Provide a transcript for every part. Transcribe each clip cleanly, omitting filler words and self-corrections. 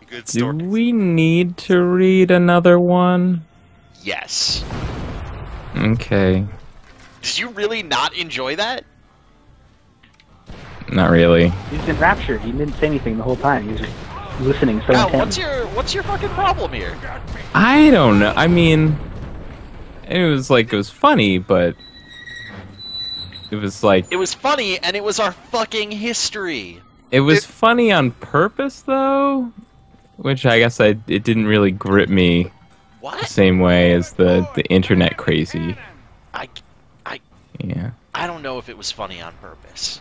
good Do stories. we need to read another one? Yes. Okay. Did you really not enjoy that? Not really. He's enraptured. He didn't say anything the whole time. He was just listening so Kyle, intently. what's your fucking problem here? I don't know. I mean, it was funny, but it was like It was funny, and it was our fucking history. it was funny on purpose, though, which I guess it didn't really grip me the What? same way as the internet crazy. Yeah. I don't know if it was funny on purpose.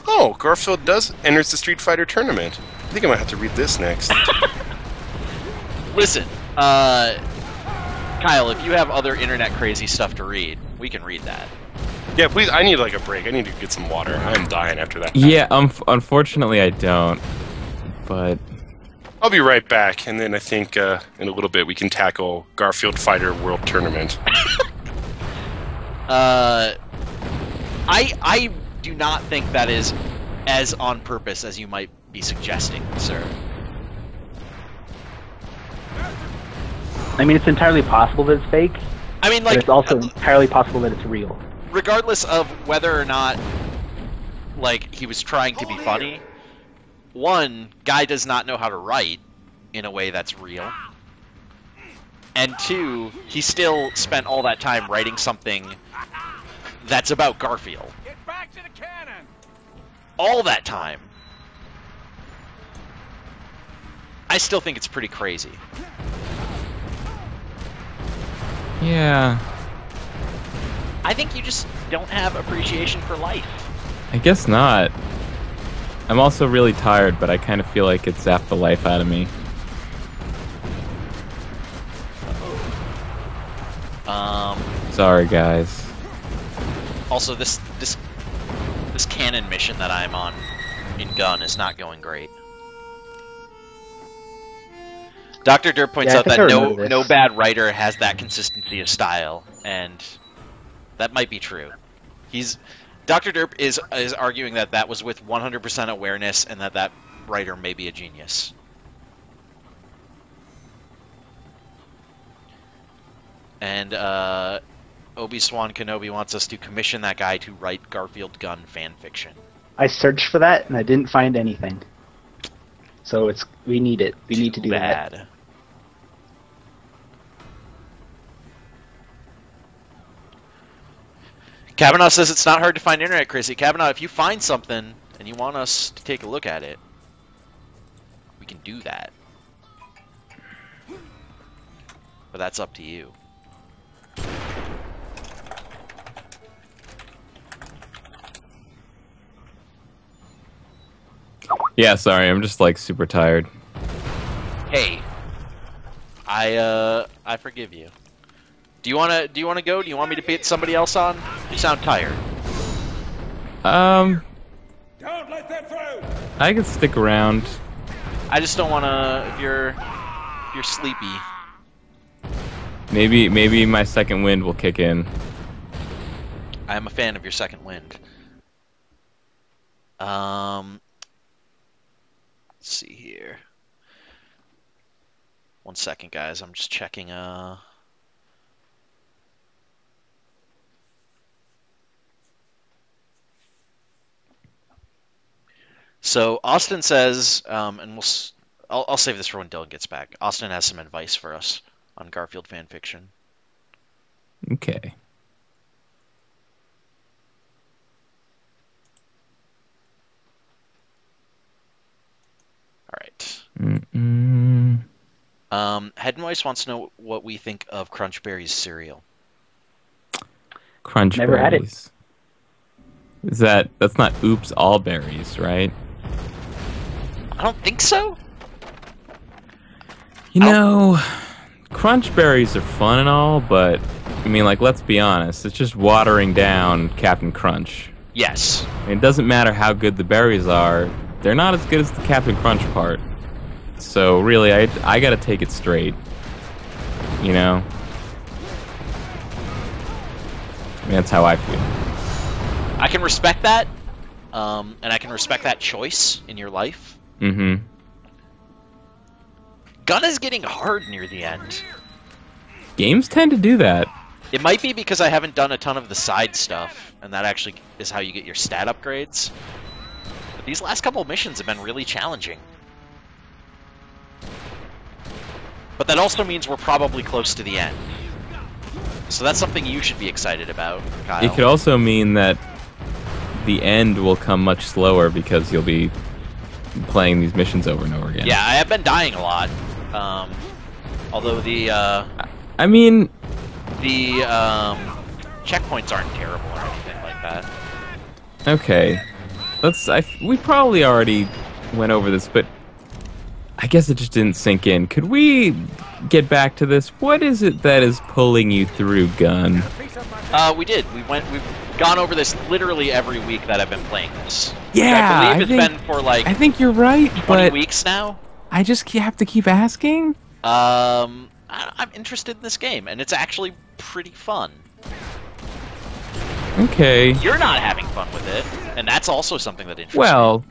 Oh, Garfield enters the Street Fighter tournament. I think I might have to read this next. Listen, Kyle, if you have other internet crazy stuff to read, we can read that. Yeah, please. I need like a break. I need to get some water. I'm dying after that. Yeah. Unfortunately, I don't. But I'll be right back, and then I think in a little bit we can tackle Garfield Fighter World Tournament. I do not think that is as on purpose as you might be suggesting, sir. I mean, it's entirely possible that it's fake, I mean, but like, it's also entirely possible that it's real. regardless of whether or not, like, he was trying to be funny, one, guy does not know how to write in a way that's real. And two, he still spent all that time writing something that's about Garfield. Get back to the cannon! All that time. I still think it's pretty crazy. yeah, I think you just don't have appreciation for life. I guess not. I'm also really tired, but I kind of feel like it zapped the life out of me. Sorry, guys. Also, this cannon mission that I'm on in Gun is not going great. Dr. Derp points Yeah, I out think that I remember no this. bad writer has that consistency of style, and that might be true. Dr. Derp is arguing that that was with 100% awareness, and that writer may be a genius. And Obi-Swan Kenobi wants us to commission that guy to write Garfield Gun fan fiction. I searched for that and I didn't find anything. So we need it. We need to do that. Bad. Kavanaugh says it's not hard to find internet crazy. Kavanaugh, if you find something and you want us to take a look at it, we can do that. But that's up to you. Yeah, sorry, I'm just like super tired. Hey, I forgive you. Do you wanna go? Do you want me to put somebody else on? You sound tired. Don't let them through! I could stick around. I just don't wanna. If you're sleepy. Maybe my second wind will kick in. I am a fan of your second wind. Let's see here. 1 second, guys. I'm just checking. So Austin says, and I'll save this for when Dylan gets back. Austin has some advice for us on Garfield fan fiction. Okay. All right. Mm-mm. Head Noise wants to know what we think of Crunchberry's cereal. Crunch Never had it. berries. That's not oops all berries, right? I don't think so. You know, crunch berries are fun and all, but I mean, like, let's be honest, it's just watering down Captain Crunch. Yes. I mean, it doesn't matter how good the berries are, they're not as good as the Captain Crunch part. So really, I gotta take it straight. You know? I mean, that's how I feel. I can respect that, and I can respect that choice in your life. Mm-hmm. gun is getting hard near the end. Games tend to do that. It might be because I haven't done a ton of the side stuff, and that actually is how you get your stat upgrades. But these last couple of missions have been really challenging. But that also means we're probably close to the end. So that's something you should be excited about, Kyle. It could also mean that the end will come much slower because you'll be playing these missions over and over again. Yeah, I have been dying a lot. Although the I mean, checkpoints aren't terrible or anything like that. okay. We probably already went over this, but I guess it just didn't sink in. Could we get back to this? What is it that is pulling you through, Gun? We did. We've gone over this literally every week that I've been playing this. Yeah, I believe it's been for like I think you're right, 20 but weeks now. I just have to keep asking. I'm interested in this game, and it's actually pretty fun. Okay. You're not having fun with it, and that's also something that interests me. Well,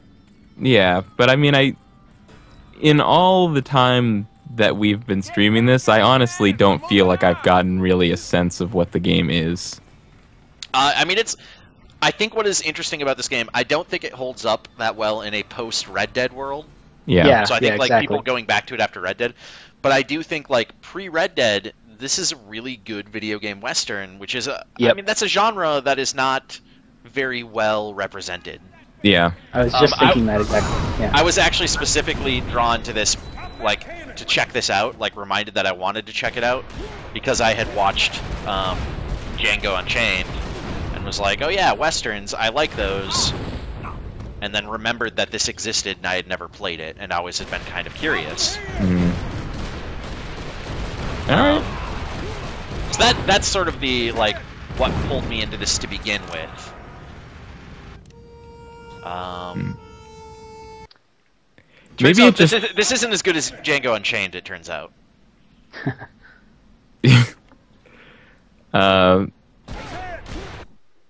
yeah, but I mean, in all the time that we've been streaming this, I honestly don't feel like I've gotten really a sense of what the game is. I mean, I think what is interesting about this game, I don't think it holds up that well in a post-Red Dead world. Yeah. So I think like exactly. people going back to it after Red Dead, but I do think like pre-Red Dead, this is a really good video game western, which is I mean that's a genre that is not very well represented. Yeah. I was just thinking that exactly. Yeah. I was actually specifically drawn to this, like to check this out, like reminded that I wanted to check it out because I had watched Django Unchained and was like, oh yeah, westerns, I like those. And then remembered that this existed and I had never played it, and always had been kind of curious. Alright. So that's sort of the like what pulled me into this to begin with. Maybe it just this isn't as good as Django Unchained, it turns out.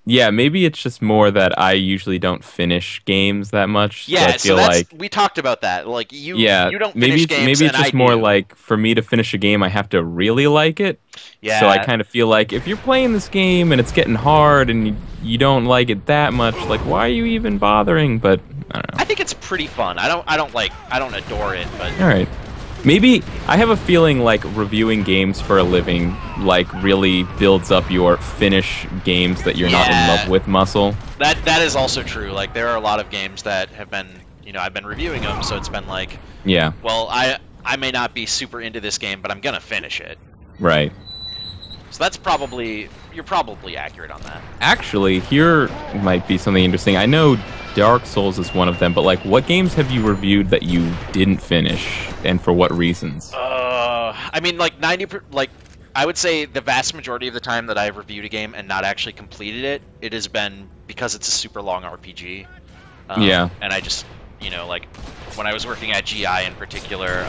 Yeah, maybe it's just more that I usually don't finish games that much. Yeah, so I feel like we talked about that. Like you don't maybe finish games, maybe it's and just I more do. like for me to finish a game, I have to really like it. Yeah. So I kind of feel like if you're playing this game and it's getting hard and you don't like it that much, like why are you even bothering? But I don't know. I think it's pretty fun. I don't adore it, but All right. Maybe I have a feeling like reviewing games for a living like really builds up your finish games that you're not in love with muscle. that is also true. Like there are a lot of games that have been, I've been reviewing them, so it's been like, Yeah. well, I may not be super into this game, but I'm gonna finish it. Right. So you're probably accurate on that. Actually, here might be something interesting. I know Dark Souls is one of them, but like, what games have you reviewed that you didn't finish, and for what reasons? I mean, like I would say the vast majority of the time that I've reviewed a game and not actually completed it, it has been because it's a super long RPG. Yeah. And I just, like when I was working at GI in particular,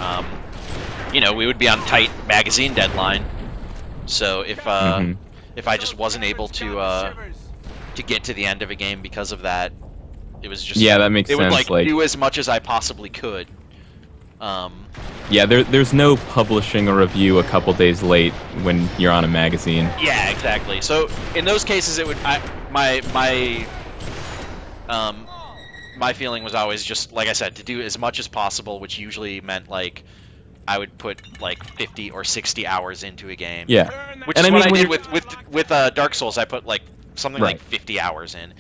we would be on tight magazine deadline. So if I just wasn't able to get to the end of a game because of that, it was just that makes it sense. would like do as much as I possibly could. Yeah, there's no publishing a review a couple days late when you're on a magazine. Yeah, exactly. So in those cases, it would my feeling was always just like I said, to do as much as possible, which usually meant like I would put like 50 or 60 hours into a game. Yeah, which and is I mean, what I when did with Dark Souls. I put like something like 50 hours in.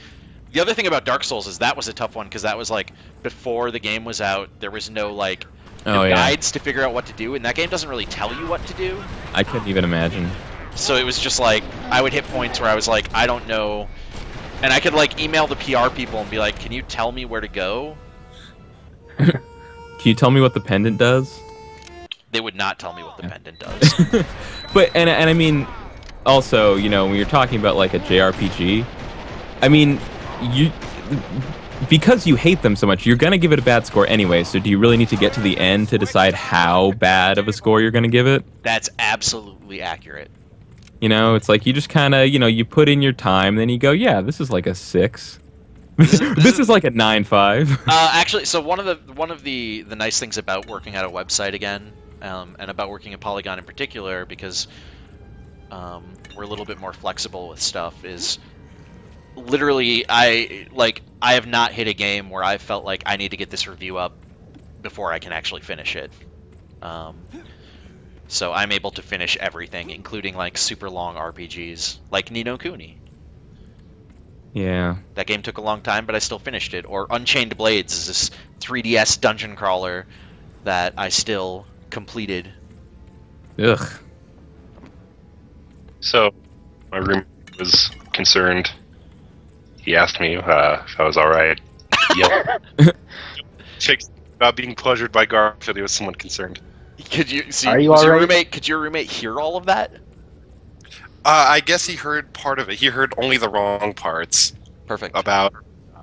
The other thing about Dark Souls is that was a tough one because that was like before the game was out. There was no like guides to figure out what to do, and that game doesn't really tell you what to do. I couldn't even imagine. So it was just like I would hit points where I was like, I don't know, and I could like email the PR people and be like, can you tell me where to go? Can you tell me what the pendant does? They would not tell me what the pendant does. But and I mean, also, when you're talking about like a JRPG, I mean, because you hate them so much, you're gonna give it a bad score anyway. So do you really need to get to the end to decide how bad of a score you're gonna give it? That's absolutely accurate. It's like you just kind of, you put in your time, then you go, yeah, this is like a 6. This is like a 9.5. Actually, so one of the nice things about working at a website again and about working in Polygon in particular, because we're a little bit more flexible with stuff, is literally I have not hit a game where I felt like I need to get this review up before I can actually finish it. So I'm able to finish everything, including like super long RPGs, like Ni no Kuni. Yeah. That game took a long time, but I still finished it. Or Unchained Blades is this 3DS dungeon crawler that I still completed. Ugh. So, my roommate was concerned. He asked me if I was alright. Yep. Chicks about being pleasured by Garfield, he was somewhat concerned. Could you see? Are you was your alright? roommate? Could your roommate hear all of that? I guess he heard part of it. He heard only the wrong parts Perfect. about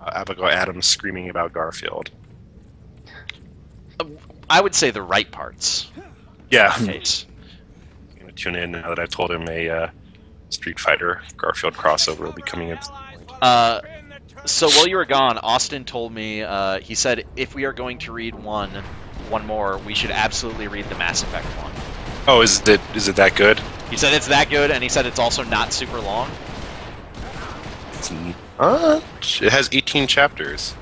Abigail Adams screaming about Garfield. I would say the right parts. Yeah. In case. I'm going to tune in now that I've told him a Street Fighter Garfield crossover will be coming in. So while you were gone, Austin told me, he said, if we are going to read one more, we should absolutely read the Mass Effect one. Oh, is it that good? He said it's that good, and he said it's also not super long. It has 18 chapters.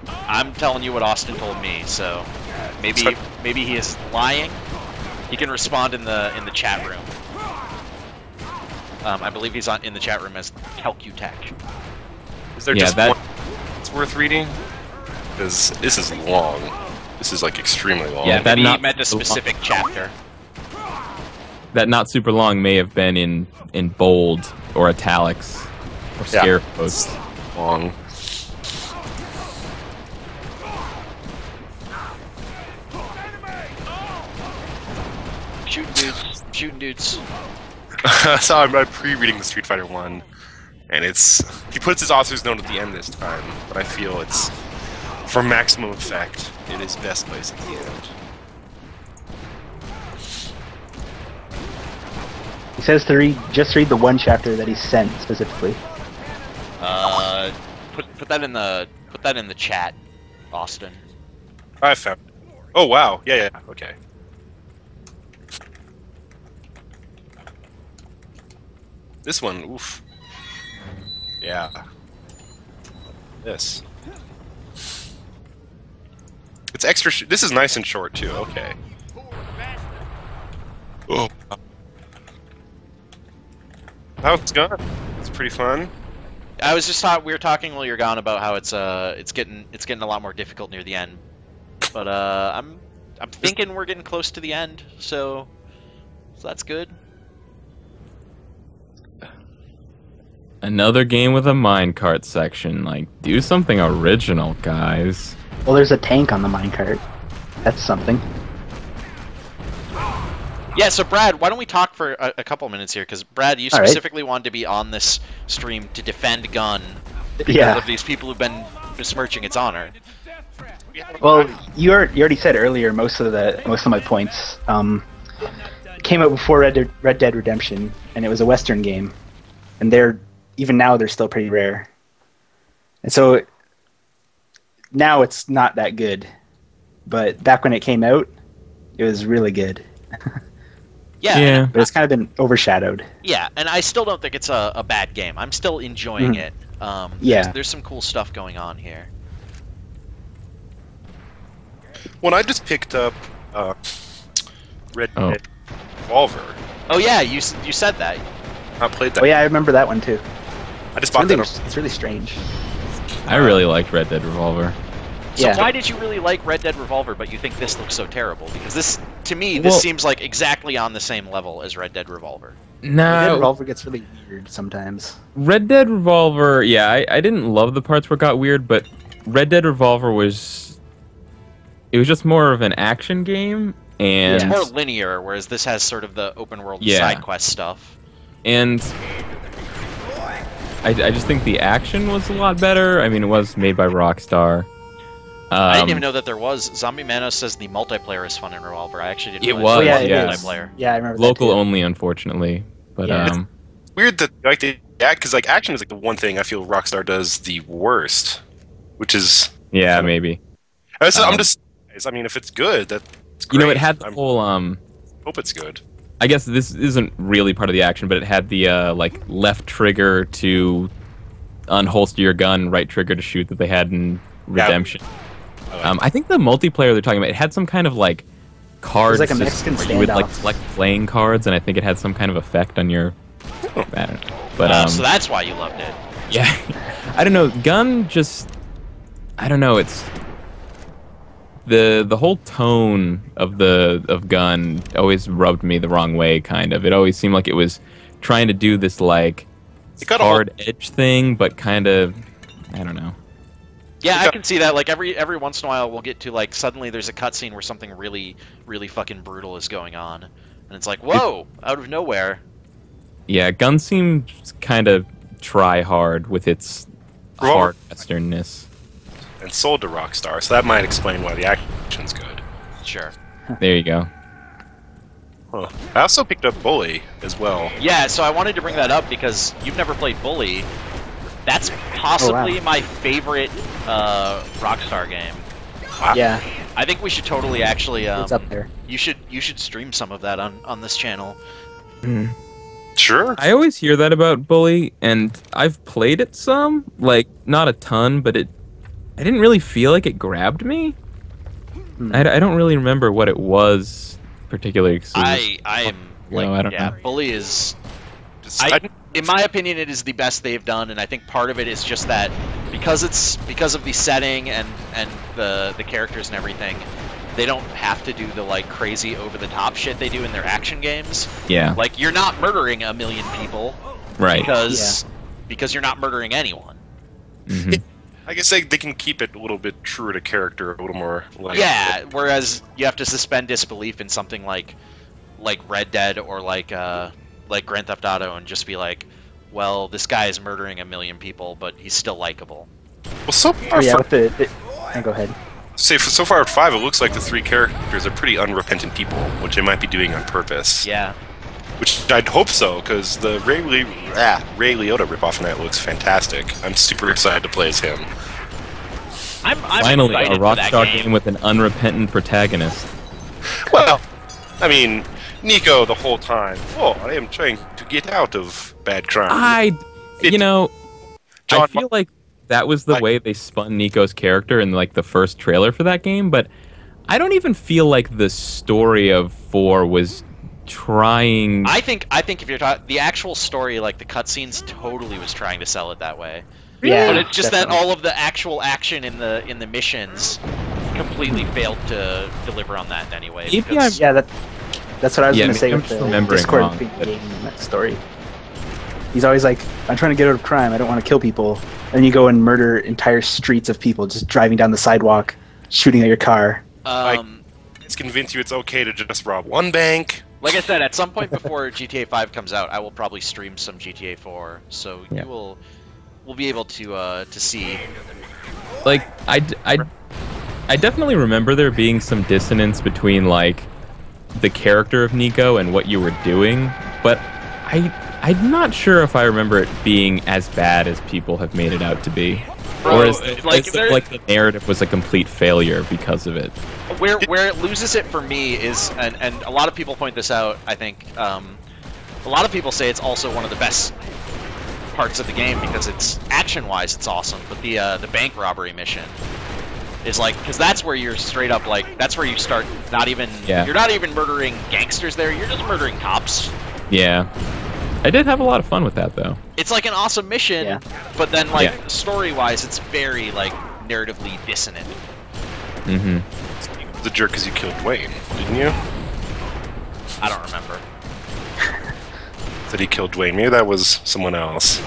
I'm telling you what Austin told me, so maybe he is lying. He can respond in the chat room. I believe he's in the chat room as Calcutech. Is there just one that's worth reading? Because this is long. This is like extremely long. Yeah, that Maybe he not meant a specific chapter. That not super long may have been in bold or italics or scare quotes. Long. Shooting dudes. So I'm pre-reading the Street Fighter 1, and he puts his author's note at the end this time, but I feel it's, for maximum effect, it is best placed at the end. He says to just read the one chapter that he sent specifically. Put that in the chat, Austin. I found it. Oh wow, yeah, okay. This one, oof. Yeah. This. It's extra. This is nice and short too. Okay. Oh. How's it going? It's pretty fun. I was just we were talking while you're gone about how it's getting a lot more difficult near the end, but I'm thinking we're getting close to the end, so that's good. Another game with a minecart section. Like, do something original, guys. Well, there's a tank on the minecart. That's something. Yeah, so Brad, why don't we talk for a couple minutes here? Because Brad, you specifically wanted to be on this stream to defend Gun because of these people who've been besmirching its honor. Well, you already said earlier most of my points came out before Red Dead Redemption, and it was a Western game, and even now they're still pretty rare. And so now it's not that good, but back when it came out, it was really good. Yeah. But it's kind of been overshadowed. Yeah, and I still don't think it's a bad game. I'm still enjoying it. There's some cool stuff going on here. When I just picked up Red Dead Revolver. Oh yeah, you said that. I played that. Oh yeah, I remember that one too. I just bought that. It's really strange. I really liked Red Dead Revolver. So why did you really like Red Dead Revolver, but you think this looks so terrible? Because this, to me, this seems like exactly on the same level as Red Dead Revolver. Red Dead Revolver gets really weird sometimes. Red Dead Revolver, yeah, I didn't love the parts where it got weird, but Red Dead Revolver was just more of an action game, and it's more linear, whereas this has sort of the open world side quest stuff. And I just think the action was a lot better. I mean, it was made by Rockstar. I didn't even know that there was. Zombie Manos says the multiplayer is fun in Revolver. I actually didn't It realize was, there was multiplayer. Yeah, I remember Local that too. only, unfortunately. But It's weird that like they act, because like action is like the one thing I feel Rockstar does the worst, which is yeah, maybe. I'm just. I mean, if it's good, It's You great. know, it had the I'm- whole hope it's good. I guess this isn't really part of the action, but it had the like left trigger to unholster your gun, right trigger to shoot that they had in Redemption. I think the multiplayer they're talking about, it had some kind of like card like a system Mexican where you would like standoff. collect playing cards, and I think it had some kind of effect on your. I don't know. But So that's why you loved it. yeah, I don't know. Gun just, I don't know. It's the whole tone of Gun always rubbed me the wrong way. Kind of. It always seemed like it was trying to do this like It got a hard edge thing, but kind of, I don't know. Yeah, I can see that. Like every once in a while, we'll get to like suddenly there's a cutscene where something really, really fucking brutal is going on, and it's like, whoa, out of nowhere. Yeah, Gun seems kind of try hard with its hard westernness. and sold to Rockstar, so that might explain why the action's good. Sure. There you go. Huh. I also picked up Bully as well. Yeah, so I wanted to bring that up because you've never played Bully. That's possibly my favorite Rockstar game. Yeah, I think we should totally actually. it's up there. You should stream some of that on this channel. Sure. I always hear that about Bully, and I've played it some, like not a ton, but I didn't really feel like it grabbed me. I don't really remember what it was particularly. I am like, I don't yeah, know. Bully is. I, In my opinion, it is the best they've done, and I think part of it is just that because of the setting and the characters and everything, they don't have to do the like crazy over the top shit they do in their action games. Yeah. Like you're not murdering a million people, Right. because you're not murdering anyone. Mhm. I guess they can keep it a little bit truer to character, a little more like Yeah, whereas you have to suspend disbelief in something like Red Dead or like Grand Theft Auto and just be like, well, this guy is murdering a million people, but he's still likable. Well, so far, Oh yeah, with go ahead. so far at 5, it looks like the 3 characters are pretty unrepentant people, which they might be doing on purpose. Yeah. Which I'd hope so, because the Ray Liotta ripoff in that looks fantastic. I'm super excited to play as him. I'm Finally, a excited for that Rockstar game with an unrepentant protagonist. Well, I mean, Nico the whole time. Oh, I am trying to get out of bad crime. You know, I John feel like that was the Like- way they spun Nico's character in like the first trailer for that game, but I don't even feel like the story of 4 was trying. I think if you're talking the actual story, like the cutscenes, totally was trying to sell it that way. Yeah, But it's just definitely. that all of the actual action in the missions completely failed to deliver on that in any way. Maybe because- Yeah, that's what I was Yeah, gonna say maybe I'm with just the remembering Discord wrong, between but- the game and that story. He's always like, I'm trying to get out of crime. I don't want to kill people. And you go and murder entire streets of people just driving down the sidewalk, shooting at your car. It's convince you it's okay to just rob one bank. Like I said, at some point before GTA 5 comes out, I will probably stream some GTA 4, so Yeah. we'll be able to see. Like I definitely remember there being some dissonance between like the character of Nico and what you were doing, but I'm not sure if I remember it being as bad as people have made it out to be. Bro, Or is like, it's there- like the narrative was a complete failure because of it. Where it loses it for me is, and a lot of people point this out, I think, a lot of people say it's also one of the best parts of the game because it's action-wise it's awesome, but the bank robbery mission is like, because that's where you're straight up like, that's where you start not even, Yeah. you're not even murdering gangsters there, you're just murdering cops. Yeah. I did have a lot of fun with that though. It's like an awesome mission, Yeah. but then like Yeah. story-wise it's very like narratively dissonant. Mm-hmm. The jerk because you killed Dwayne, didn't you? I don't remember. Said he killed Dwayne. Maybe that was someone else.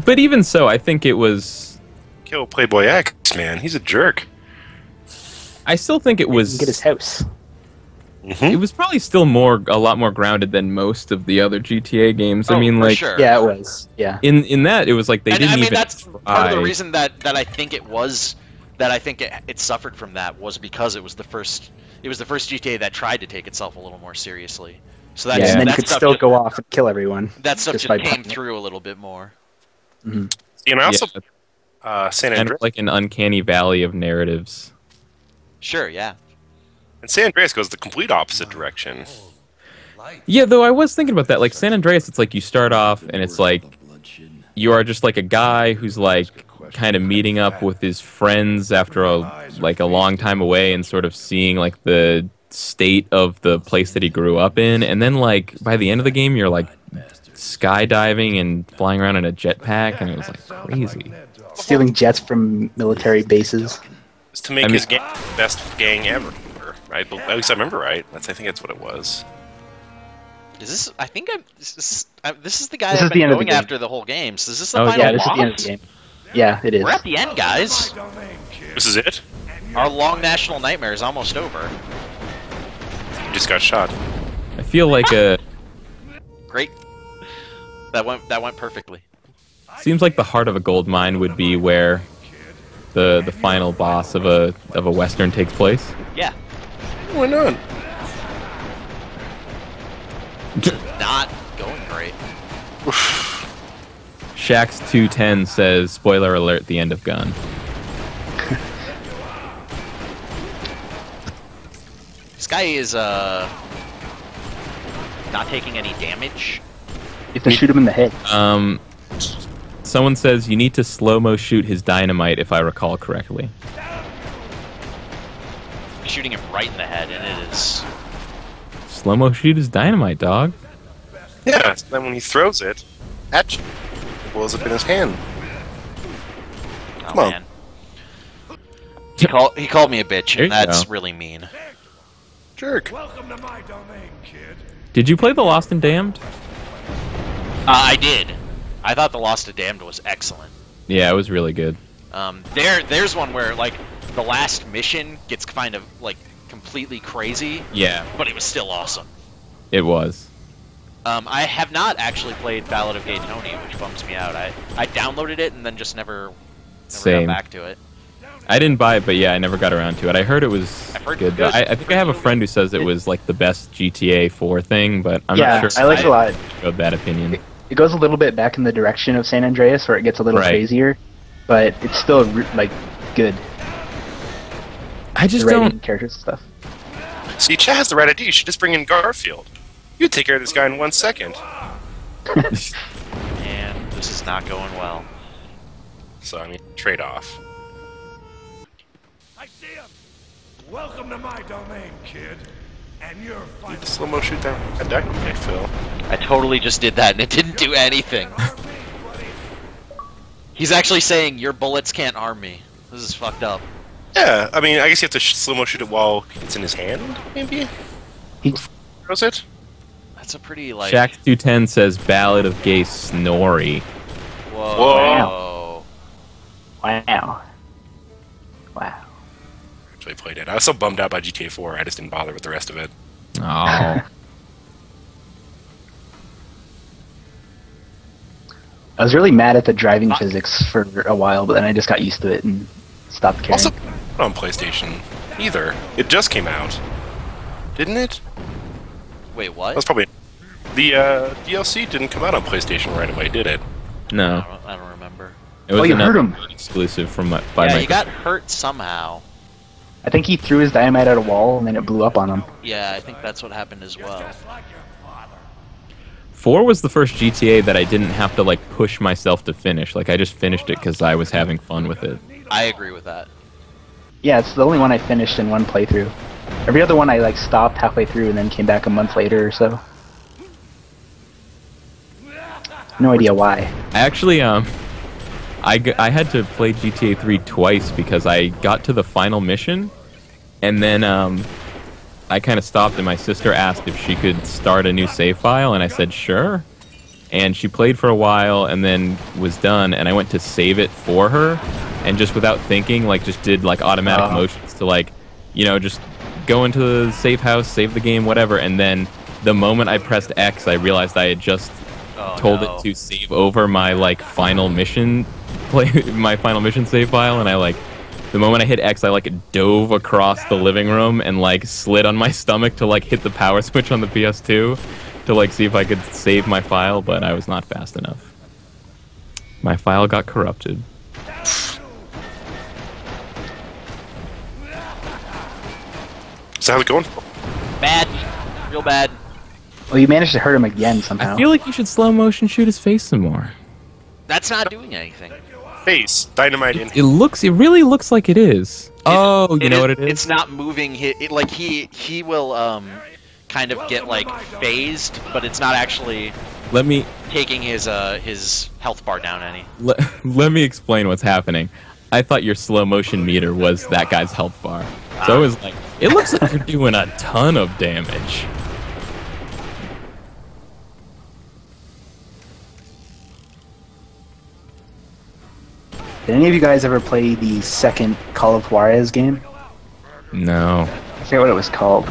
But even so, I think it was. Kill Playboy X, man. He's a jerk. I still think it You was. can get his house. It was probably still a lot more grounded than most of the other GTA games. I Oh, mean, for like sure. Yeah, it was. Yeah. in that it was like they And didn't I mean even that's try. part of the reason that I think it suffered from that was because it was the first GTA that tried to take itself a little more seriously. So that's Yeah, and then you that could stuff still just, go off and kill everyone. that stuff just just by came playing it. through a little bit more. And I also San kind Andreas. of like an uncanny valley of narratives. Sure, yeah. And San Andreas goes the complete opposite direction. Yeah, though I was thinking about that. Like San Andreas, it's like you start off and it's like you are just like a guy who's like kind of meeting up with his friends after a long time away and sort of seeing like the state of the place that he grew up in. And then like by the end of the game, you're like skydiving and flying around in a jetpack, and it was like crazy. Stealing jets from military bases. It's to make his gang the best gang ever. Right? At least I remember right. I think that's what it was. Is this? I think this is the guy This I've is the been end of the going game. after the whole game. So is this the Oh, final Yeah, this is boss? the end of the game. Yeah, it is. We're at the end, guys. This is it? Our long national nightmare is almost over. You just got shot. I feel like Great. That went perfectly. seems like the heart of a gold mine would be where the final boss of a western takes place. Yeah. Why not? Not going great. Shax 210 says, "Spoiler alert: the end of Gun." This guy is not taking any damage. You have to shoot him in the head. Someone says you need to slow-mo shoot his dynamite, if I recall correctly. He's shooting him right in the head, and it is. Slow-mo shoot his dynamite, dog. Yeah, so then when he throws it at you, it blows up in his hand. Oh Come on. man. He called me a bitch, There and you that's go. really mean. Jerk. Welcome to my domain, kid. Did you play The Lost and Damned? I did. I thought The Lost and Damned was excellent. Yeah, it was really good. There's one where like the last mission gets kind of like completely crazy, Yeah, but it was still awesome. it was. I have not actually played Ballad of Gay Tony, which bums me out. I downloaded it and then just never Same. got back to it. I didn't buy it, but yeah, I never got around to it. I heard it was I've heard good. good. I think I have a friend who says it was like the best GTA 4 thing, but I'm Yeah, not sure. I like it a lot. Of that opinion. It goes a little bit back in the direction of San Andreas, where it gets a little Right. crazier, but it's still like good. I just The writing, don't. characters and stuff. See, Chad has the right idea. You should just bring in Garfield. You'd take care of this guy in 1 second. And this is not going well. So, I mean, trade off. I see him. Welcome to my domain, kid. And you're You fighting. just slow mo shoot that dynamite, Phil. I totally just did that and it didn't do anything. He's actually saying your bullets can't harm me. This is fucked up. Yeah, I mean, I guess you have to slow mo shoot it while it's in his hand, maybe? He, Was it? That's a pretty like. Shax 210 says Ballad of Gay Snorri. Whoa. wow. Wow. Actually played it. I was so bummed out by GTA 4, I just didn't bother with the rest of it. Oh. I was really mad at the driving physics for a while, but then I just got used to it and stopped caring. Also, not on PlayStation either. It just came out, didn't it? Wait, what? That's probably the DLC didn't come out on PlayStation right away, did it? No. I don't remember. It was you heard another him. exclusive from by Yeah, Microsoft. he got hurt somehow. I think he threw his dynamite at a wall and then it blew up on him. Yeah, I think that's what happened as well. Just like your father. 4 was the first GTA that I didn't have to like push myself to finish. Like I just finished it because I was having fun with it. I agree with that. Yeah, it's the only one I finished in one playthrough. Every other one I like stopped halfway through and then came back a month later or so. No idea why. I actually I had to play GTA 3 twice because I got to the final mission and then I kind of stopped and my sister asked if she could start a new save file and I said sure. And she played for a while and then was done and I went to save it for her and just without thinking like just did like automatic motions to like, you know, just go into the safe house, save the game, whatever, and then the moment I pressed X I realized I had just told it to save over my like final mission my final mission save file and I like the moment I hit X I like dove across the living room and like slid on my stomach to like hit the power switch on the PS2 to like see if I could save my file, but I was not fast enough. My file got corrupted. So how's it going? Bad. Real bad. Well, you managed to hurt him again somehow. I feel like you should slow motion shoot his face some more. That's not doing anything. Face dynamite in. It really looks like it is. Oh, you know what it is? It's not moving. Like he will kind of get like phased, but it's not actually Let me taking his health bar down any. let me explain what's happening. I thought your slow motion meter was that guy's health bar. So it was like, it looks like you're doing a ton of damage. Did any of you guys ever play the second Call of Juarez game? No. I forget what it was called.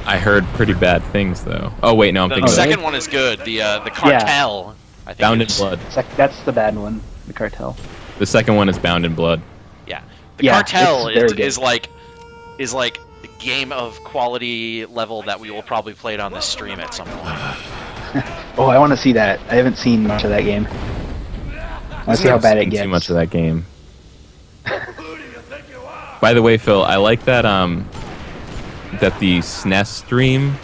I heard pretty bad things though. Oh wait, no, I'm The thinking of second one is good. The cartel. I think Bound in it's- Blood. That's the bad one, the cartel. The second one is Bound in Blood. Yeah, the Yeah, cartel it's very good. is like the game of quality level that we will probably play it on this stream at some point. Oh, I want to see that. I haven't seen much of that game. I want to see how bad it Seen gets. Too much of that game. By the way, Phil, I like that that the SNES stream,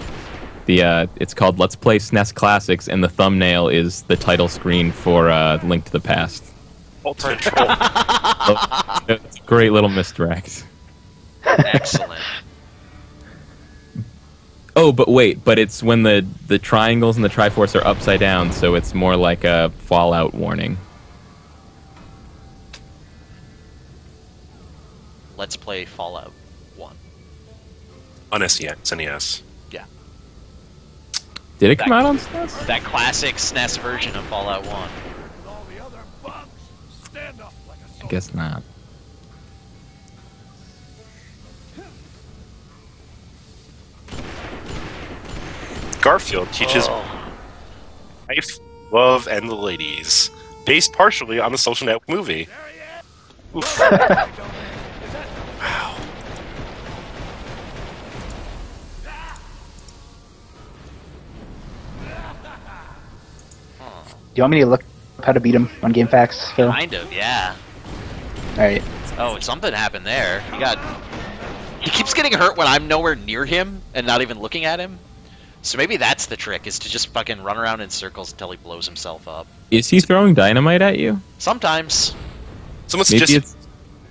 it's called Let's Play SNES Classics, and the thumbnail is the title screen for Link to the Past. Ultimate troll. It's a great little misdirect. Excellent. Oh, but wait, but it's when the triangles and the Triforce are upside down, so it's more like a Fallout warning. Let's play Fallout 1. On SNES. Yeah, Did it come out on SNES? that classic SNES version of Fallout 1. All the other bugs, stand up like a I soldier. guess not. Garfield teaches Oh. life, love, and the ladies, based partially on the Social Network movie. Oof. Wow. Do you want me to look up how to beat him on GameFAQs, Phil? Kind of, yeah. Alright. Oh, something happened there. He keeps getting hurt when I'm nowhere near him and not even looking at him. So maybe that's the trick, is to just fucking run around in circles until he blows himself up. Is he throwing dynamite at you? Sometimes. Someone Maybe suggested it's...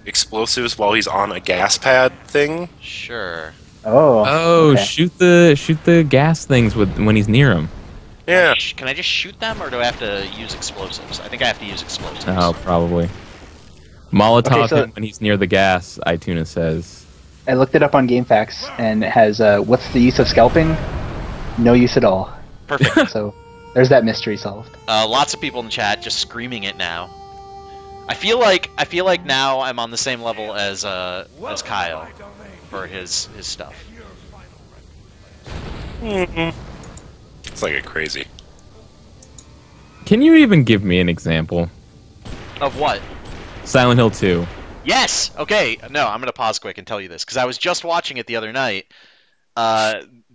explosives while he's on a gas pad thing. Sure. Oh. Oh, okay. shoot the gas things when he's near him. Yeah. Can I just shoot them, or do I have to use explosives? I think I have to use explosives. Oh, probably. Molotov Okay, so- him when he's near the gas, Ituna says. I looked it up on GameFAQs, and it has, what's the use of scalping? No use at all. Perfect. So, there's that mystery solved. Lots of people in the chat just screaming it now. I feel like now I'm on the same level as Kyle for his stuff. It's like a crazy. Can you even give me an example? Of what? Silent Hill 2. Yes. Okay. No, I'm gonna pause quick and tell you this because I was just watching it the other night.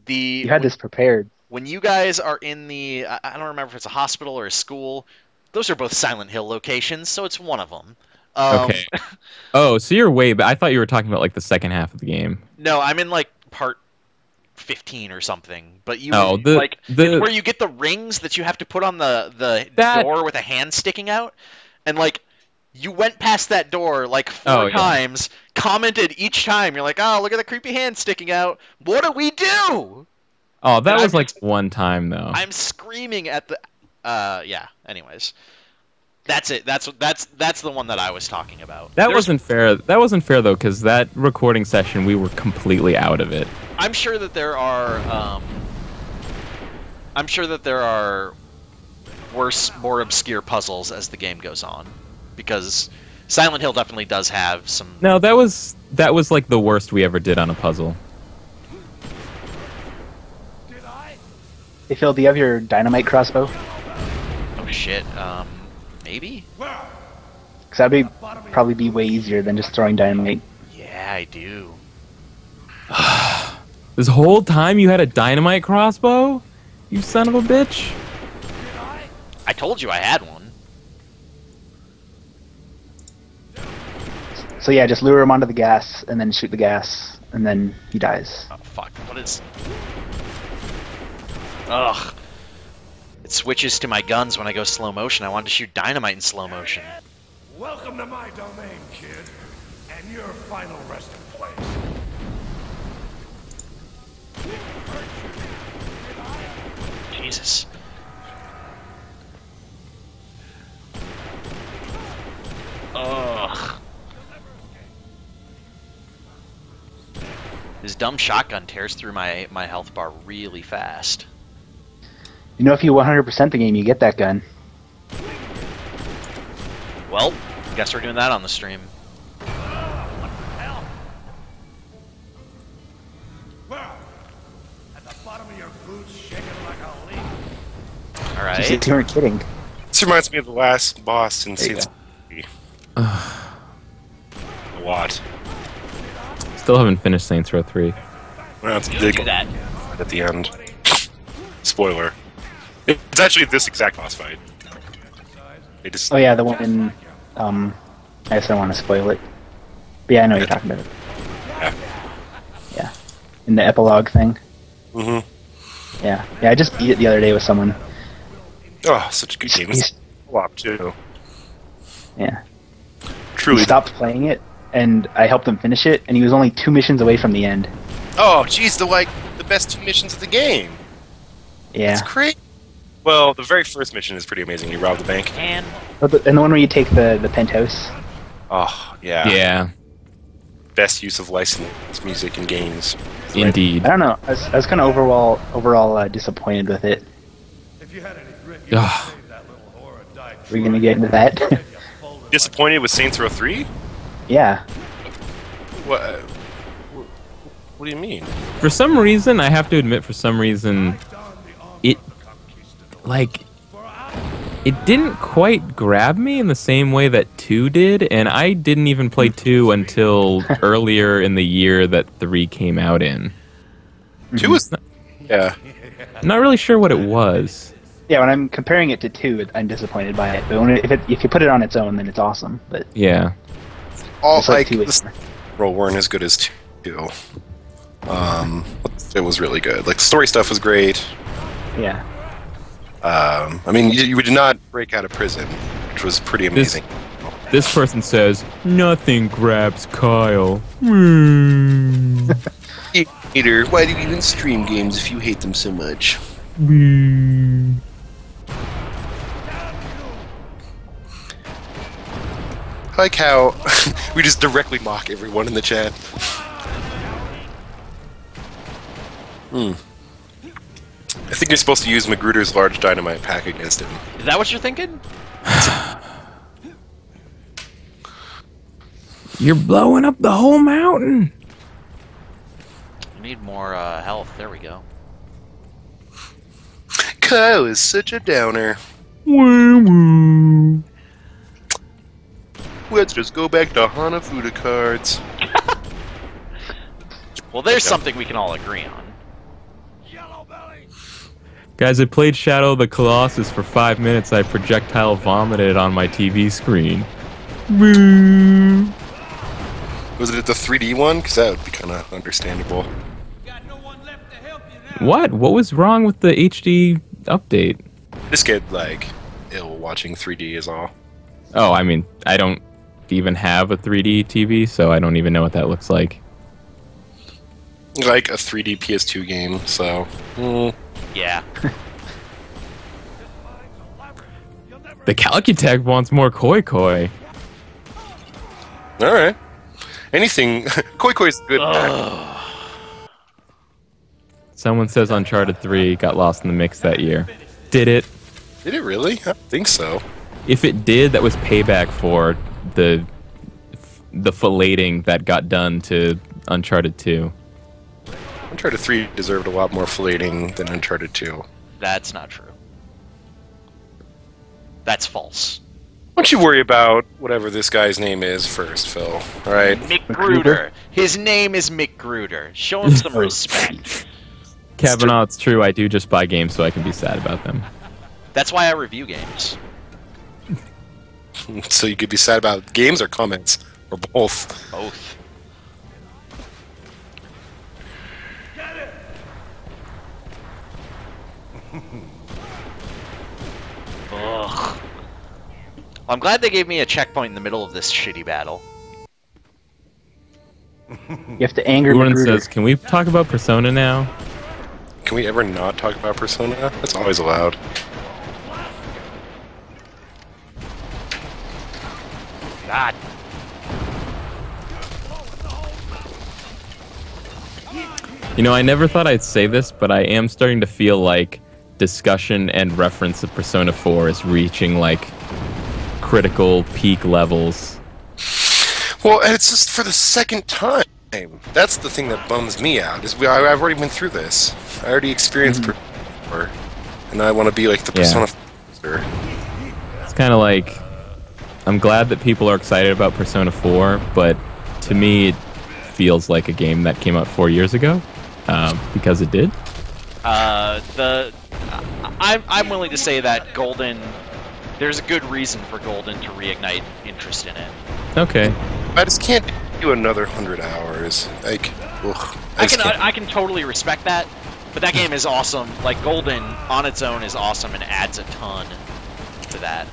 You had this prepared. When you guys are in the, I don't remember if it's a hospital or a school. Those are both Silent Hill locations, so it's one of them. Okay. Oh, so you're way back. I thought you were talking about like the second half of the game. No, I'm in like part 15 or something. But you Oh, it's where you get the rings that you have to put on the That- door with a hand sticking out, and like you went past that door like 4 Oh, yeah. times, commented each time. You're like, oh, look at the creepy hand sticking out. What do we do? Oh, that And was I'm- like one time though. I'm screaming at the. Yeah. Anyways, that's it. That's the one that I was talking about. That There's- wasn't fair. That wasn't fair though, because that recording session we were completely out of it. I'm sure that there are. I'm sure that there are worse, more obscure puzzles as the game goes on, because Silent Hill definitely does have some. No, that was like the worst we ever did on a puzzle. Did I? Hey Phil, do you have your dynamite crossbow? Oh shit. Maybe. Where? Because that'd probably be way easier than just throwing dynamite. Yeah, I do. This whole time you had a dynamite crossbow? You son of a bitch. Did I? I told you I had one. So yeah, just lure him onto the gas and then shoot the gas, and then he dies. Oh fuck! What is? Ugh! It switches to my guns when I go slow motion. I wanted to shoot dynamite in slow motion. Welcome to my domain, kid, and your final resting place. Jesus. Ugh. This dumb shotgun tears through my health bar really fast. You know, if you 100% the game, you get that gun. Well, guess we're doing that on the stream. Well, at the bottom of your boots, shaking like a leaf. All You said right. you weren't kidding. This reminds me of the last boss in There you Season 3. A lot. Still haven't finished Saints Row 3. Well, it's You big do that. at the end. Spoiler. It's actually this exact boss fight. They just Oh yeah, the one in, I guess I don't want to spoil it. But yeah, I know what you're talking about. yeah. Yeah. In the epilogue thing. Mm-hmm. Yeah. Yeah, I just beat it the other day with someone. Oh, such a good game. It's He's- co-op too. Yeah. Truly. He stopped playing it, and I helped him finish it, and he was only 2 missions away from the end. Oh, geez, the best 2 missions of the game. Yeah. It's great. Well, the very first mission is pretty amazing. You rob the bank. And And the one where you take the penthouse. Oh, yeah. Yeah, Best use of licensed music in games. indeed. I don't know. I was kind of overall disappointed with it. If you had any grit, you'd Ugh. save that little whore and die. Are we gonna get into that? Disappointed with Saints Row 3? Yeah. What? What do you mean? For some reason, I have to admit, it like it didn't quite grab me in the same way that 2 did, and I didn't even play 2 until earlier in the year that 3 came out in. 2 is... Yeah. I'm not really sure what it was. Yeah, when I'm comparing it to 2, I'm disappointed by it. But if you put it on its own, then it's awesome. But Yeah. All, it's like 2 the Roll weren't as good as 2. It was really good. Like, the story stuff was great. yeah. I mean, you did not break out of prison, which was pretty amazing. This person says nothing grabs Kyle. Hater, why do you even stream games if you hate them so much? I like how we just directly mock everyone in the chat. I think you're supposed to use Magruder's large dynamite pack against him. is that what you're thinking? You're blowing up the whole mountain. I need more health. There we go. Kyle is such a downer. Woo-woo. Let's just go back to Hanafuda cards. Well, there's something we can all agree on. Yellow belly. Guys, I played Shadow of the Colossus for 5 minutes. I projectile vomited on my TV screen. Woo. Was it the 3D one? Because that would be kind of understandable. Got no one left to help you now. What? What was wrong with the HD update? Just get, like, ill watching 3D is all. Oh, I mean, I don't even have a 3D TV, so I don't even know what that looks like. Like a 3D PS2 game, so... Yeah. The Calcutech wants more Koi Koi. Alright. Anything... Koi Koi's good. Someone says Uncharted 3 got lost in the mix that year. Did it? Did it really? I don't think so. If it did, that was payback for the filleting that got done to Uncharted 2. Uncharted 3 deserved a lot more filleting than Uncharted 2. That's not true. That's false. Don't you worry about whatever this guy's name is first, Phil. Alright? Mick Gruder. His name is Mick Gruder. Show him some respect. Kavanaugh, it's true, I do just buy games so I can be sad about them. That's why I review games. So you could be sad about games or comments? Or both? Both. Ugh. I'm glad they gave me a checkpoint in the middle of this shitty battle. You have to anger Ruin Magruder. says, "Can we talk about Persona now?" Can we ever not talk about Persona? That's always allowed. God. You know, I never thought I'd say this, but I am starting to feel like discussion and reference of Persona 4 is reaching like critical peak levels. Well, and it's just for the second time. That's the thing that bums me out. Is I've already been through this. I already experienced Persona, and I want to be like the Persona. It's kind of like, I'm glad that people are excited about Persona 4, but to me, it feels like a game that came out 4 years ago, because it did. I'm willing to say that Golden. There's a good reason for Golden to reignite interest in it. Okay. I just can't do another 100 hours. Like, ugh, I can totally respect that, but that game is awesome. Like Golden on its own is awesome and adds a ton to that.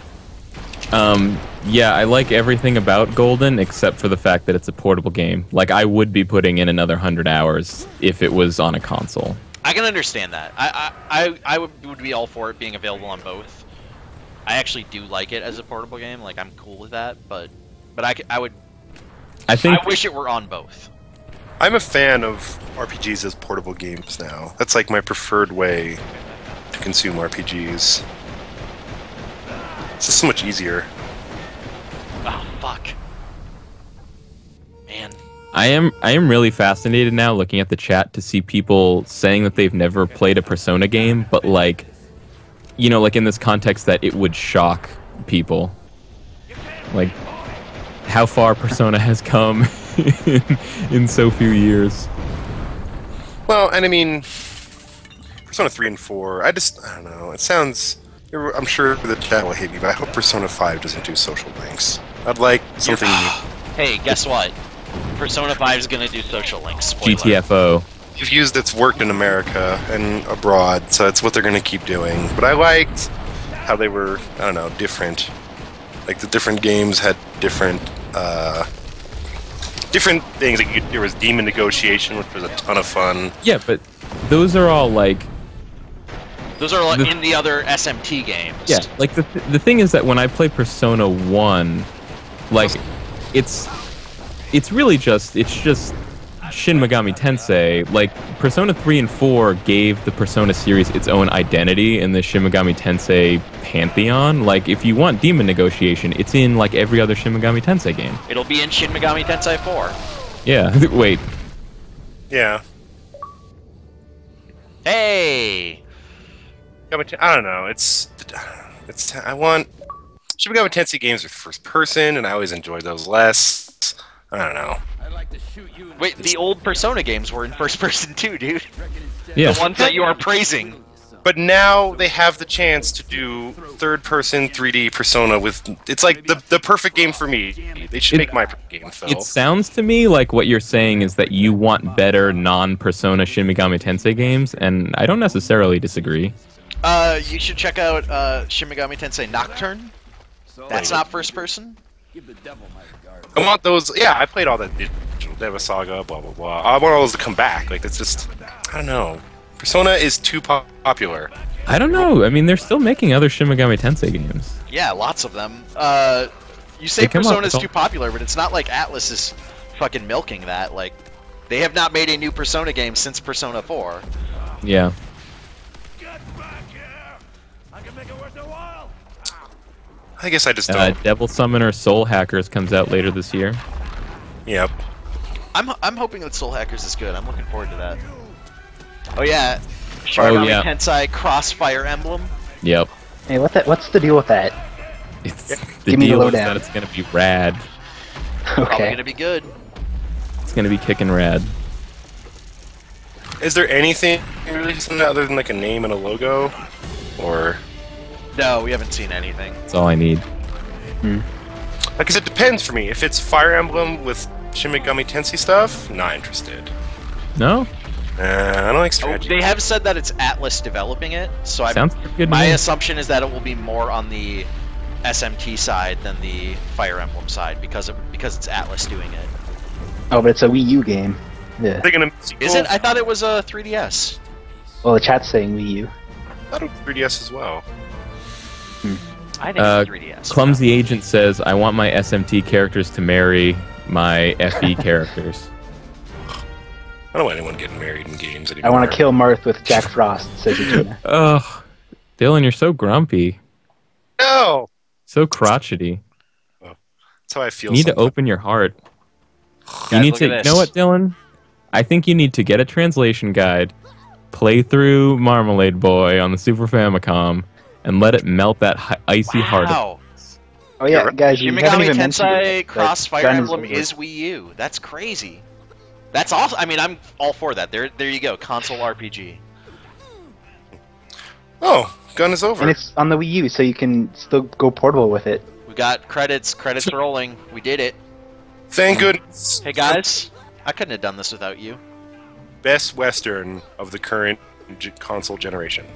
Yeah, I like everything about Golden except for the fact that it's a portable game. Like, I would be putting in another 100 hours if it was on a console. I can understand that. I would be all for it being available on both. I actually do like it as a portable game. Like, I'm cool with that, but I wish it were on both. I'm a fan of RPGs as portable games now. That's like my preferred way to consume RPGs. It's just so much easier. Oh, fuck. Man. I am really fascinated now looking at the chat to see people saying that they've never played a Persona game, but like, you know, like in this context that it would shock people. Like, how far Persona has come in so few years. Well, and I mean, Persona 3 and 4, I don't know, it sounds... I'm sure the chat will hate me, but I hope Persona 5 doesn't do social links. I'd like something new. Hey, guess what? Persona 5 is gonna do social links. Spoiler. GTFO. You've used it's worked in America and abroad, so it's what they're going to keep doing. But I liked how they were, I don't know, different. Like the different games had different things. Like there was Demon Negotiation, which was a ton of fun. Yeah, but those are all like... Those are like in the other SMT games. Yeah, like the thing is that when I play Persona 1, like it's really just Shin Megami Tensei. Like Persona 3 and 4 gave the Persona series its own identity in the Shin Megami Tensei pantheon. Like if you want Demon Negotiation, it's in like every other Shin Megami Tensei game. It'll be in Shin Megami Tensei 4. Yeah, wait. Yeah. Hey! I don't know. I want Shin Megami Tensei games with first person, and I always enjoy those less. I don't know. Wait, the old Persona games were in first person too, dude. Yeah. The ones that you are praising. But now they have the chance to do third person 3D Persona with... It's like the perfect game for me. They should make my game, Phil. It sounds to me like what you're saying is that you want better non-Persona Shin Megami Tensei games, and I don't necessarily disagree. You should check out Shin Megami Tensei Nocturne. That's not first person. I want those... Yeah, I played all that digital Deva Saga, blah, blah, blah. I want all those to come back. Like, it's just... I don't know. Persona is too popular. I don't know. I mean, they're still making other Shin Megami Tensei games. Yeah, lots of them. You say They come out Persona's with too popular, but it's not like Atlas is fucking milking that. Like, they have not made a new Persona game since Persona 4. Yeah. Get back here! I can make it worth your while! I guess I just don't... Devil Summoner Soul Hackers comes out later this year. Yep. I'm hoping that Soul Hackers is good. I'm looking forward to that. Oh yeah, Shin Megami Tensei Crossfire Emblem. Yep. Hey, what's the deal with that? The Give me the deal is lowdown. that it's gonna be rad. Probably Okay. gonna be good. It's gonna be kicking rad. Is there anything released on that other than like a name and a logo? Or... No, we haven't seen anything. That's all I need. Because it depends for me. If it's Fire Emblem with Shin Megami Tensei stuff, not interested. No? I don't like Oh, strategy. they have said that it's Atlas developing it, so Sounds pretty good to my me. assumption is that it will be more on the SMT side than the Fire Emblem side because it's Atlas doing it. Oh, but it's a Wii U game. Yeah. They're gonna Is it? I thought it was a 3DS. Well, the chat's saying Wii U. I thought it was 3DS as well. I think it's 3DS. Clumsy Agent says, I want my SMT characters to marry my FE characters. I don't want anyone getting married in games anymore. I want to kill Marth with Jack Frost, says Regina. Ugh. Dylan, you're so grumpy. No! So crotchety. That's how I feel. You need to sometimes. open your heart. Guys, You need look to. at You know this. what, Dylan? I think you need to get a translation guide, play through Marmalade Boy on the Super Famicom, and let it melt that icy heart. Wow. Oh yeah, guys, Shin you haven't Megami even mentioned Tensei it, Cross but Fire Gun Emblem over. is Wii U. That's crazy. That's awesome. I mean, I'm all for that. There you go. Console RPG. Oh, gun is over. And it's on the Wii U, so you can still go portable with it. We got credits. Credits rolling. We did it. Thank goodness. Hey guys, I couldn't have done this without you. Best Western of the current console generation.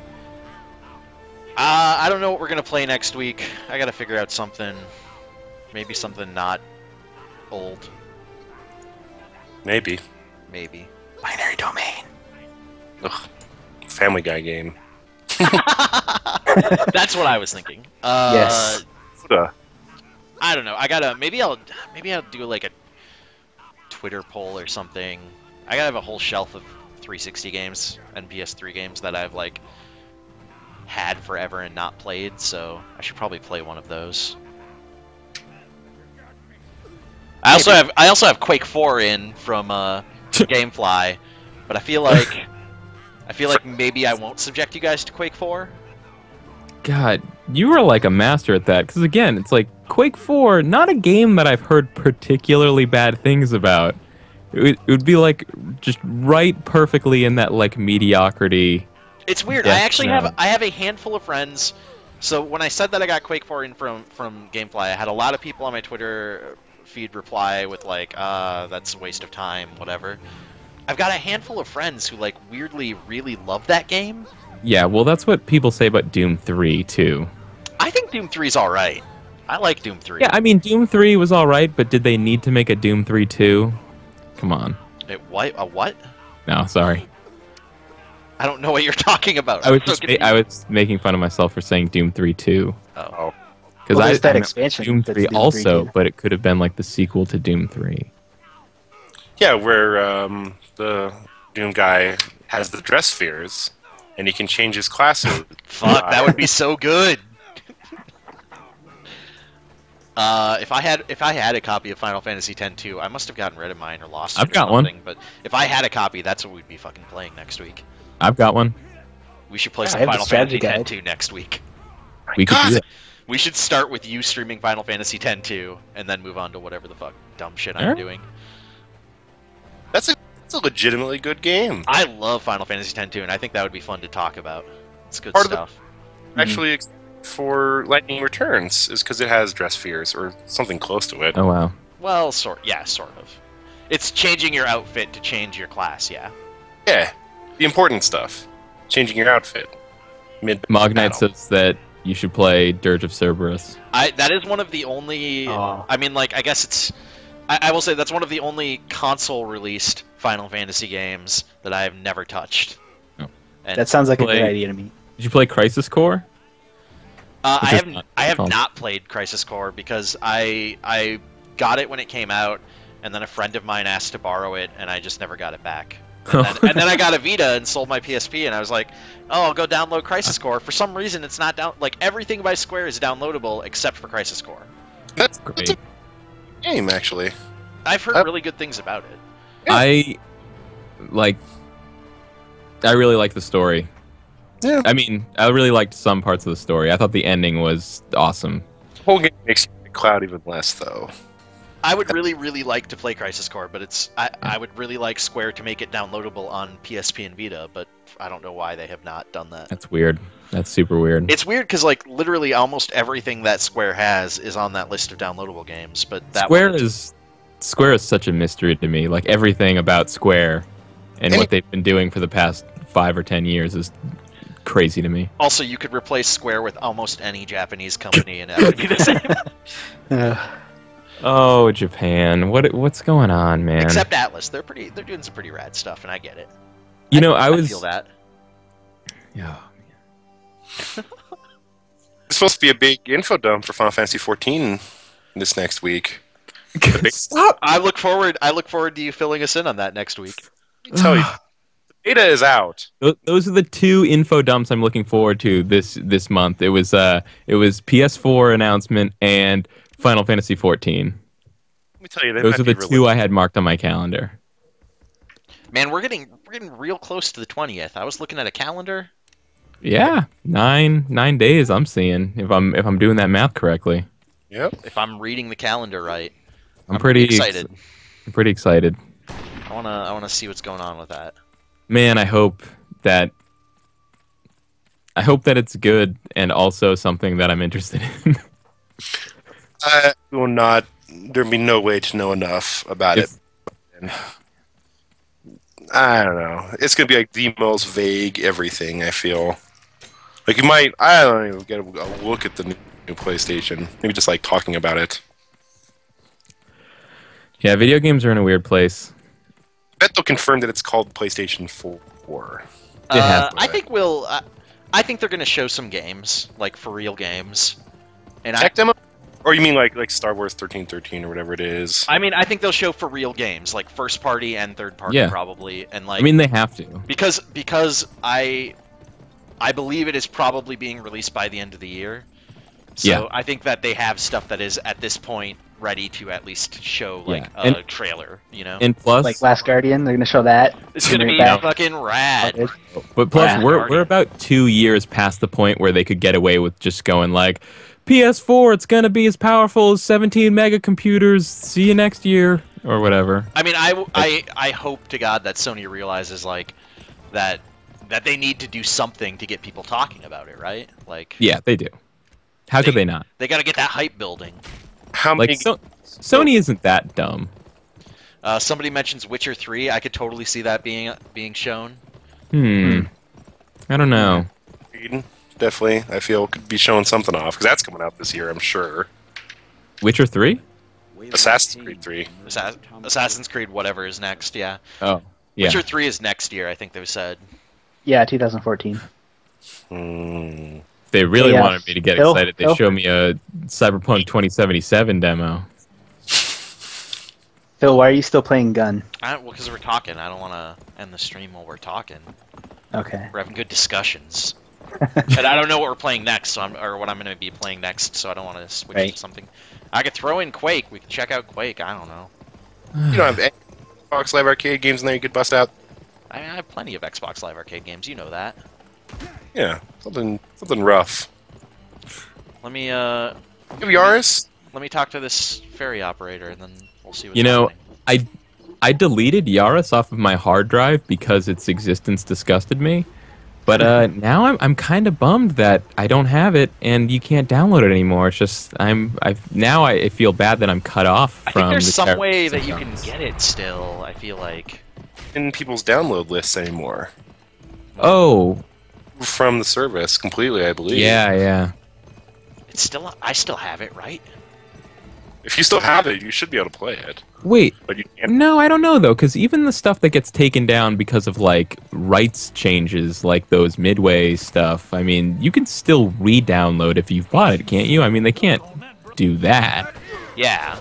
I don't know what we're gonna play next week. I gotta figure out something. Maybe something not old. Maybe. Maybe. Binary Domain. Ugh. Family Guy game. That's what I was thinking. Yes. I don't know. I gotta maybe I'll do like a Twitter poll or something. I gotta have a whole shelf of 360 games and PS3 games that I've like had forever and not played, so I should probably play one of those. I also have Quake 4 in from GameFly, but I feel like maybe I won't subject you guys to Quake 4. God, you were like a master at that. Because again, it's like Quake 4, not a game that I've heard particularly bad things about. It would be like just right perfectly in that like mediocrity. It's weird. Yeah, I actually no. have a handful of friends. So when I said that I got Quake 4 in from GameFly, I had a lot of people on my Twitter feed reply with like, that's a waste of time, whatever. I've got a handful of friends who like weirdly really love that game. Yeah, well, that's what people say about Doom 3 too. I think Doom 3's all right. I like Doom 3. Yeah, I mean, Doom 3 was all right, but did they need to make a Doom 3 too? Come on. What? No, sorry. I don't know what you're talking about. I was I'm so just confused. I was making fun of myself for saying Doom 3 too. Oh. Because Well, there's that I expansion Doom that's 3 Doom 3 also, too. but it could have been like the sequel to Doom 3. Yeah, where the Doom guy has the dress spheres, and he can change his classes. Fuck, that would be so good. If I had a copy of Final Fantasy X-2, I must have gotten rid of mine or lost it. I've or got one. something, But if I had a copy, that's what we'd be fucking playing next week. I've got one. We should play Yeah, some I have the Final strategy Fantasy guide. X-2 next week. We could do God. that. We should start with you streaming Final Fantasy X-2, and then move on to whatever the fuck dumb shit I'm Alright. doing. That's a legitimately good game. I love Final Fantasy X-2, and I think that would be fun to talk about. It's good Part of the- stuff. Actually, for Lightning Returns, is because it has dress spheres or something close to it. Oh wow. Well, sort of. It's changing your outfit to change your class, yeah. Yeah, the important stuff. Changing your outfit. Mognite Battle. says that you should play Dirge of Cerberus. That is one of the only. Oh. I mean, like, I guess it's. I will say that's one of the only console-released Final Fantasy games that I have never touched. Oh. And That sounds like a Play- good idea to me. Did you play Crisis Core? I is have not I have console. not played Crisis Core because I got it when it came out, and then a friend of mine asked to borrow it, and I just never got it back. And then I got a Vita and sold my PSP, and I was like, oh, I'll go download Crisis Core. For some reason, it's not down. Like everything by Square is downloadable except for Crisis Core. That's Great. a game, actually. I've heard really good things about it. I really like the story. Yeah. I mean, I really liked some parts of the story. I thought the ending was awesome. The whole game makes you like Cloud even less, though. I would really, really like to play Crisis Core, but I would really like Square to make it downloadable on PSP and Vita, but I don't know why they have not done that. That's weird. That's super weird. It's weird because like literally almost everything that Square has is on that list of downloadable games, but that Square one- is such a mystery to me. Like everything about Square and what they've been doing for the past 5 or 10 years is crazy to me. Also, you could replace Square with almost any Japanese company, and that would be the same. Oh, Japan! What's going on, man? Except Atlas, they're doing some pretty rad stuff, and I get it. I feel that. Yeah. It's supposed to be a big info dump for Final Fantasy 14 this next week. Stop! I look forward to you filling us in on that next week. I tell you, the beta is out. Those are the 2 info dumps I'm looking forward to this month. It was PS4 announcement and Final Fantasy 14. Let me tell you, Those are the 2 I had marked on my calendar. Man, we're getting real close to the 20th. I was looking at a calendar. Yeah, 9 days I'm seeing if I'm doing that math correctly. Yep. If I'm reading the calendar right, I'm pretty excited. I'm pretty excited. I wanna see what's going on with that. Man, I hope that it's good and also something that I'm interested in. I will not. There'll be no way to know enough about it. I don't know. It's gonna be like the most vague everything. I feel like you might. I don't know. Get a look at the new PlayStation. Maybe just like talking about it. Yeah, video games are in a weird place. I bet they'll confirm that it's called PlayStation 4. I think they're gonna show some games, like for real games. And Tech demo? Or you mean like Star Wars 1313 or whatever it is? I mean, I think they'll show for real games, like first party and third party, probably, and like. I mean, they have to because I believe it is probably being released by the end of the year. So I think that they have stuff that is at this point ready to at least show like a trailer, you know. And plus, like Last Guardian, they're gonna show that. It's gonna be fucking rad. But plus, we're about 2 years past the point where they could get away with just going like, PS4, it's gonna be as powerful as 17 mega computers. See you next year, or whatever. I mean, I hope to God that Sony realizes like that they need to do something to get people talking about it, right? Like, yeah, they do. How could they not? They got to get that hype building. How many? Sony isn't that dumb. Somebody mentions Witcher 3. I could totally see that being shown. I don't know. Definitely, I feel could be showing something off because that's coming out this year. I'm sure. Witcher 3? Assassin's Creed 3. Assassin's Creed, whatever is next. Yeah. Oh, yeah. Witcher 3 is next year. I think they've said. Yeah, 2014. They really wanted me to get excited. They showed me a Cyberpunk 2077 demo. Phil, why are you still playing Gun? Well, because we're talking. I don't want to end the stream while we're talking. Okay. We're having good discussions. And I don't know what we're playing next, or what I'm going to be playing next, so I don't want to switch to something. I could throw in Quake. We could check out Quake. I don't know. You don't have any Xbox Live Arcade games in there you could bust out? I mean, I have plenty of Xbox Live Arcade games. You know that. Yeah, something rough. Let me Yaris? Let me talk to this ferry operator, and then we'll see what's happening. I deleted Yaris off of my hard drive because its existence disgusted me. But now I'm kind of bummed that I don't have it and you can't download it anymore. It's just I feel bad that I'm cut off from. I think there's some way that you can get it still. I feel like in people's download lists anymore. Oh, from the service completely, I believe. Yeah. It's still I still have it, right? If you still have it, you should be able to play it. Wait, but you can't. No, I don't know though, because even the stuff that gets taken down because of like rights changes, like those Midway stuff, I mean, you can still re-download if you've bought it, can't you? I mean, they can't do that. Yeah.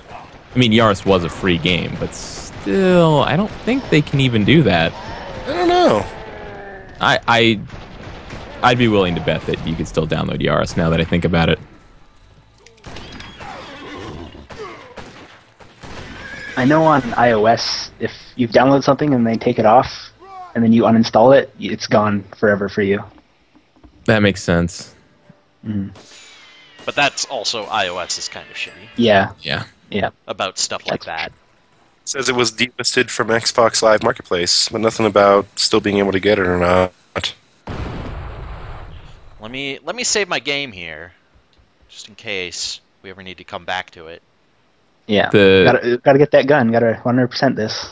I mean, Yaris was a free game, but still, I don't think they can even do that. I don't know. I'd be willing to bet that you could still download Yaris now that I think about it. I know on iOS, if you've downloaded something and they take it off, and then you uninstall it, it's gone forever for you. That makes sense. Mm. But that's also iOS is kind of shitty. Yeah. About stuff like that. It says it was delisted from Xbox Live Marketplace, but nothing about still being able to get it or not. Let me save my game here, just in case we ever need to come back to it. Yeah, gotta get that gun. Gotta 100% this.